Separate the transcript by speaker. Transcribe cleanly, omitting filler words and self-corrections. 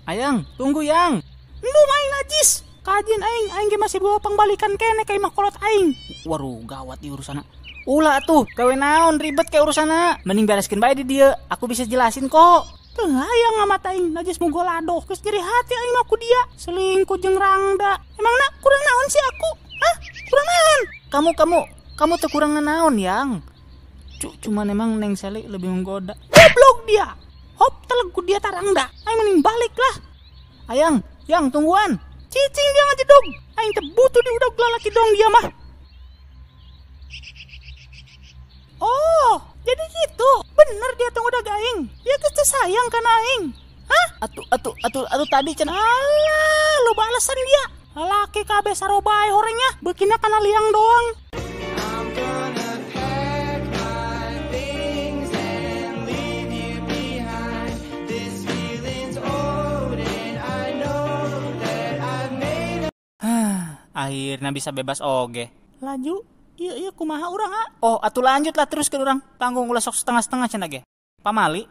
Speaker 1: Ayang, tunggu yang.
Speaker 2: Lu main najis. Kajian aing ge masih bawa pengbalikan kene kayak makolot aing.
Speaker 1: Waduh, gawat di urusan. Ulah tuh, gawe naon ribet kayak urusana. Mending bereskeun bae di dieu. Aku bisa jelasin kok.
Speaker 2: Teu hayang ngamat aing najis mugolado. Geus nyeri hati aing mah ku dia. Selingkuh jeung rangda. Emangna kurang naon sih aku? Hah? Kurang naon?
Speaker 1: Kamu tuh kurang naon yang. Cuman emang Neng Sally lebih menggoda.
Speaker 2: Goblok dia. Hop telegu dia tarangda. Aing mending balik lah.
Speaker 1: Ayang, yang tungguan.
Speaker 2: Cicing dia ngajedog. Aing teh butuh di udah lalaki dong dia mah. Oh, jadi gitu. Bener dia tunggu udah gaing. Dia geus sayang kan aing. Hah?
Speaker 1: Atuh tadi cenah.
Speaker 2: Alah, lu balasan dia. Lalaki kabeh sarobae horengnya. Beukina kana liang doang.
Speaker 1: Akhirnya bisa bebas oge.
Speaker 2: Laju, iya kumaha urang ha?
Speaker 1: Oh, atuh lanjut lah terus ke urang. Tanggung ulah sok setengah-setengah cenah ge. Pamali,